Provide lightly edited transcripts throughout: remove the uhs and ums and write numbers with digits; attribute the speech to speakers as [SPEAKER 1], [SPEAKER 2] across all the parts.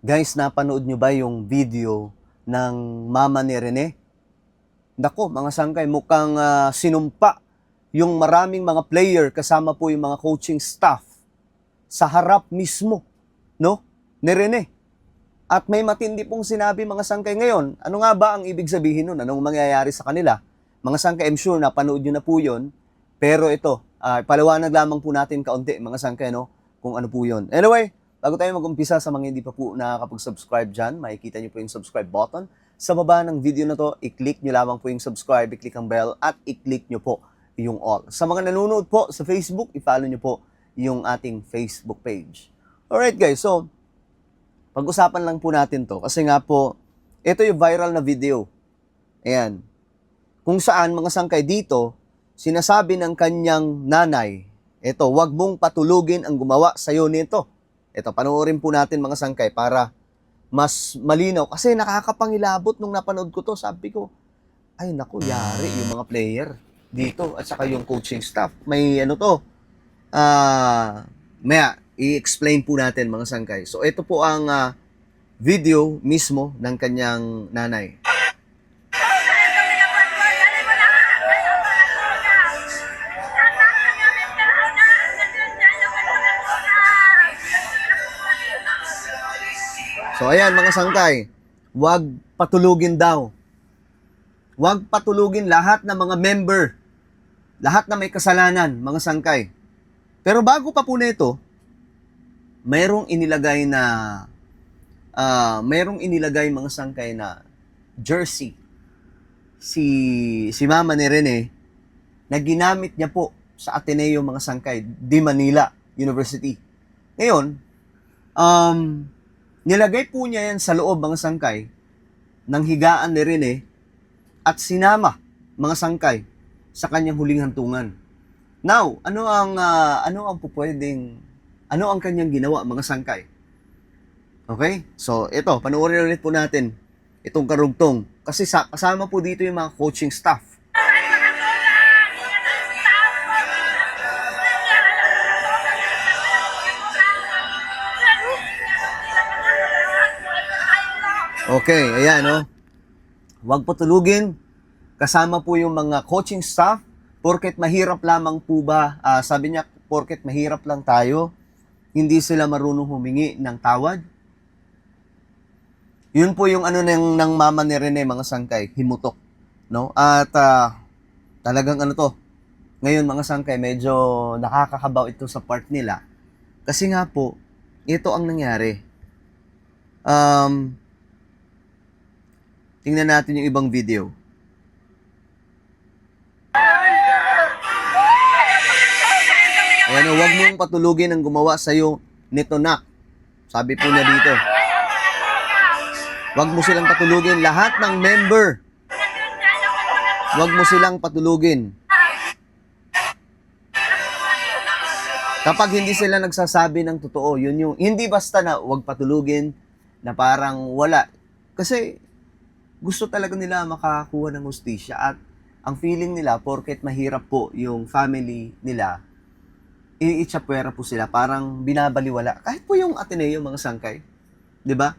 [SPEAKER 1] Guys, napanood nyo ba yung video ng mama ni Rene? Nako, mga sangkay, mukhang sinumpa yung maraming mga player kasama po yung mga coaching staff sa harap mismo, no? Ni Rene. At may matindi pong sinabi mga sangkay ngayon. Ano nga ba ang ibig sabihin nun? Anong mangyayari sa kanila? Mga sangkay, I'm sure napanood nyo na po yun. Pero ito, paliwanag lamang po natin kaunti mga sangkay, no? Kung ano po yun. Anyway, bago tayo mag-umpisa sa mga hindi pa po nakakapag-subscribe dyan, makikita nyo po yung subscribe button. Sa baba ng video na to, i-click nyo lamang po yung subscribe, i-click ang bell, at i-click nyo po yung all. Sa mga nanonood po sa Facebook, i-follow nyo po yung ating Facebook page. Alright guys, so pag-usapan lang po natin to kasi nga po, ito yung viral na video. Ayan. Kung saan mga sangkay dito, sinasabi ng kanyang nanay, ito, wag mong patulugin ang gumawa sa'yo nito. Ito, panoorin po natin mga sangkay para mas malinaw. Kasi nakakapangilabot nung napanood ko to. Sabi ko, ay naku, yari yung mga player dito at saka yung coaching staff. May ano to, maya, i-explain po natin mga sangkay. So ito po ang video mismo ng kanyang nanay. So ayan mga sangkay, wag patulugin daw. Wag patulugin lahat ng mga member, lahat na may kasalanan, mga sangkay. Pero bago pa po nito, mayroong inilagay mga sangkay na jersey si Mama ni Rene na ginamit niya po sa Ateneo mga sangkay, di Manila University. Ngayon, nilagay po niya yan sa loob mga sangkay ng higaan ni Rene at sinama mga sangkay sa kanyang huling hantungan. Now, ano ang kanyang ginawa mga sangkay? Okay? So, ito, panoorin ulit po natin itong karugtong. Kasi kasama po dito yung mga coaching staff. Okay, ayan, no? Huwag patulugin. Kasama po yung mga coaching staff. Porket mahirap lamang po ba, sabi niya, porket mahirap lang tayo, hindi sila marunong humingi ng tawad. Yun po yung ano ng mama ni Rene, mga sangkay, himutok. No? At talagang ano to, ngayon mga sangkay, medyo nakakakabaw ito sa part nila. Kasi nga po, ito ang nangyari. Tingnan natin yung ibang video. Ayan, huwag mong patulugin ang gumawa sa'yo nito na. Sabi po niya dito. Huwag mo silang patulugin. Lahat ng member, huwag mo silang patulugin. Kapag hindi sila nagsasabi ng totoo, yun yung, hindi basta na huwag patulugin, na parang wala. Kasi, gusto talaga nila makakuha ng hustisya at ang feeling nila, porket mahirap po yung family nila, iitsapwera po sila, parang binabaliwala. Kahit po yung Ateneo, mga sangkay. 'Di ba?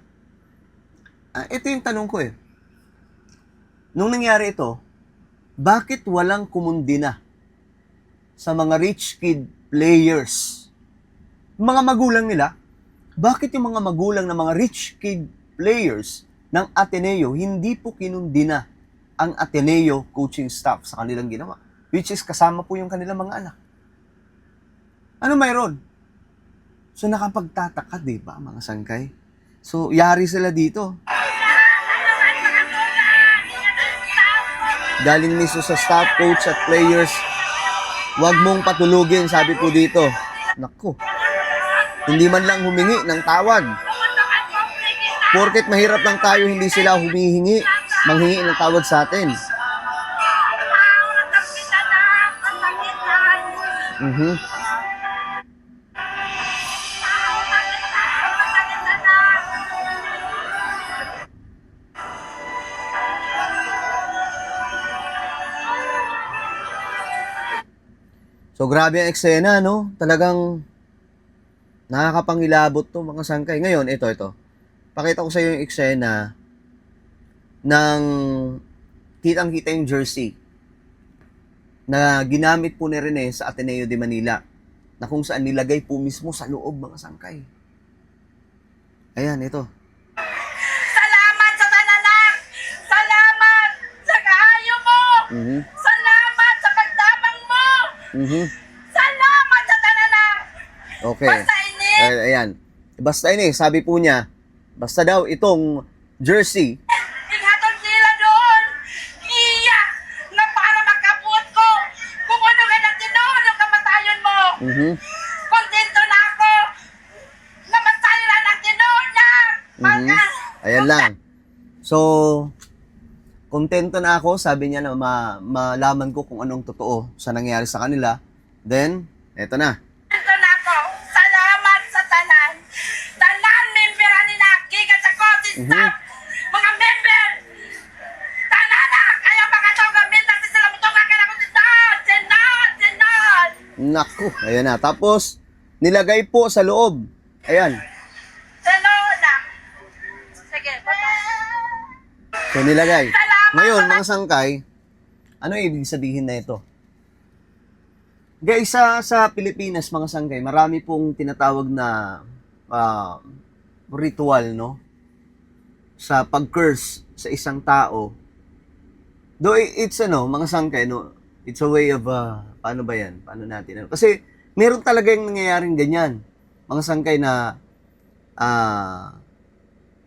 [SPEAKER 1] Ito yung tanong ko eh. Nung nangyari ito, bakit walang kumundina sa mga rich kid players? Mga magulang nila, bakit yung mga magulang ng mga rich kid players ng Ateneo, hindi po kinundina ang Ateneo coaching staff sa kanilang ginawa? Which is kasama po yung kanilang mga anak. Ano mayroon? So nakapagtataka, di ba, mga sangkay? So yari sila dito. Galing mismo sa staff, coach at players, huwag mong patulugin, sabi po dito. Naku, hindi man lang humingi ng tawad. Porket mahirap lang tayo, hindi sila manghingi ng tawad sa atin. So grabe ang eksena, no? Talagang nakakapangilabot to mga sangkay. Ngayon, ito. Pakita ko sa iyo yung eksena ng kitang-kita yung jersey na ginamit po ni Rene sa Ateneo de Manila na kung saan nilagay po mismo sa loob, mga sangkay. Ayan, ito.
[SPEAKER 2] Salamat sa tananak! Salamat sa kaayo mo!
[SPEAKER 1] Mhm.
[SPEAKER 2] Salamat sa pagtabang mo!
[SPEAKER 1] Mhm.
[SPEAKER 2] Salamat sa tananak!
[SPEAKER 1] Okay.
[SPEAKER 2] Basta ini!
[SPEAKER 1] Ayan. Basta ini, sabi po niya, basta daw itong jersey,
[SPEAKER 2] Inghatod nila doon! Iya! Na para makabuot ko! Kung ano ka na tinuod ang kamatayon mo!
[SPEAKER 1] mhm,
[SPEAKER 2] Kontento na ako! Na matayo na ng tinuod niya!
[SPEAKER 1] mhm. Ayan lang. So, kontento na ako, sabi niya na malaman ko kung anong totoo sa nangyari sa kanila. Then, eto na.
[SPEAKER 2] Kontento na ako! Salamat sa tanan! Tanan member ni Gikan sa coaching staff! Mga member! Tanan na! Ayaw makatoga! Minta si sila mutuga ka na ko Senad!
[SPEAKER 1] Naku, ayan na. Tapos, nilagay po sa loob. Ayan.
[SPEAKER 2] Senad na! Sige, bata.
[SPEAKER 1] So, nilagay.
[SPEAKER 2] Salamat!
[SPEAKER 1] Ngayon, mga sangkay, ano ibig sabihin na ito? Guys, sa Pilipinas, mga sangkay, marami pong tinatawag na ritual, no? Sa pag-curse sa isang tao. Though it's mga sangkay, no? It's a way of, paano ba yan? Paano natin? Kasi, meron talaga yung nangyayaring ganyan. Mga sangkay na,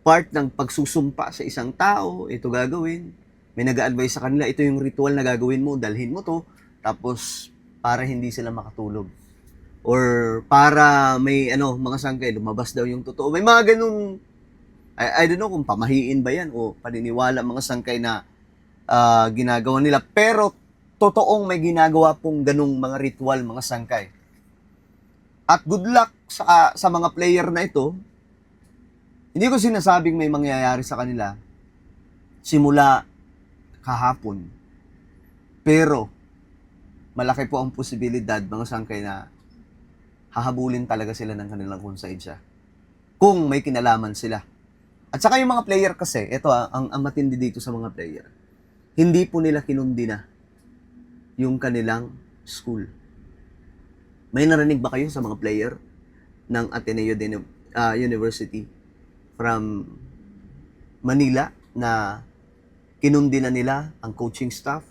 [SPEAKER 1] part ng pagsusumpa sa isang tao, ito gagawin. May nag-a-advise sa kanila, ito yung ritual na gagawin mo, dalhin mo to, tapos para hindi sila makatulog. Or para may mga sangkay, lumabas daw yung totoo. May mga ganung, I don't know kung pamahiin ba yan o paniniwala mga sangkay na ginagawa nila. Pero totoong may ginagawa pong ganung mga ritual, mga sangkay. At good luck sa mga player na ito. Hindi ko sinasabing may mangyayari sa kanila simula kahapon. Pero, malaki po ang posibilidad, mga sangkay, na hahabulin talaga sila ng kanilang konsensya. Kung may kinalaman sila. At saka yung mga player kasi, ito ang matindi dito sa mga player. Hindi po nila kinundi na yung kanilang school. May narinig ba kayo sa mga player ng Ateneo University from Manila na kinundi na nila ang coaching staff?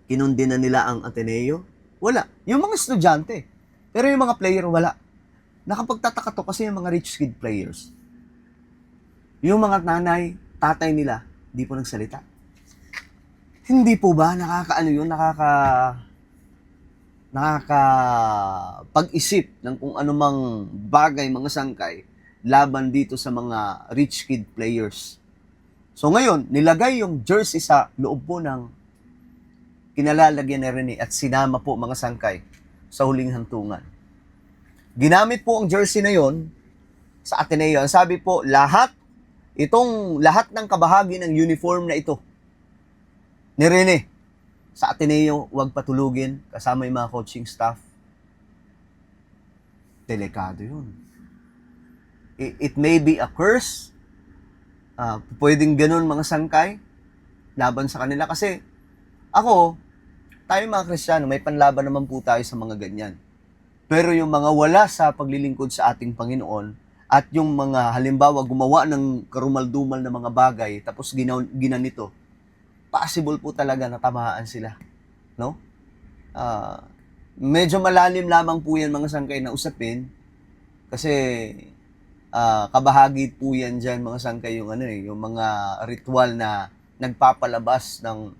[SPEAKER 1] Kinundi na nila ang Ateneo? Wala. Yung mga estudyante. Pero yung mga player, wala. Nakapagtataka to kasi yung mga rich kid players. Yung mga nanay, tatay nila, di po nagsalita. Hindi po ba nakakapag-isip ng kung anumang bagay, mga sangkay, laban dito sa mga rich kid players. So ngayon, nilagay yung jersey sa loob po ng kinalalagyan ni Rene at sinama po, mga sangkay, sa huling hantungan. Ginamit po ang jersey na yon sa Ateneo. Ang sabi po, lahat ng kabahagi ng uniform na ito ni Rene sa Ateneo, huwag patulugin kasama yung mga coaching staff. Delikado yun. It may be a curse. Pwedeng ganun, mga sangkay, laban sa kanila. Kasi tayo mga Kristiyano, may panlaban naman po tayo sa mga ganyan. Pero yung mga wala sa paglilingkod sa ating Panginoon at yung mga halimbawa gumawa ng karumal-dumal na mga bagay tapos ginanito, possible po talaga na tamaan sila. No? Medyo malalim lamang po yan, mga sangkay, na usapin kasi kabahagi po yan dyan, mga sangkay, yung mga ritual na nagpapalabas ng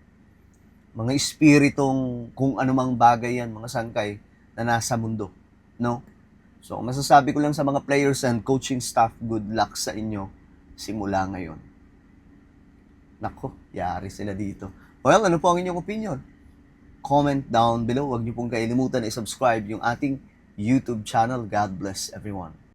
[SPEAKER 1] mga espiritong kung anumang bagay yan, mga sangkay, na nasa mundo. No? So, masasabi ko lang sa mga players and coaching staff, good luck sa inyo simula ngayon. Nako, yari sila dito. Well, ano po ang inyong opinion? Comment down below. Huwag niyo pong kailimutan i-subscribe yung ating YouTube channel. God bless everyone.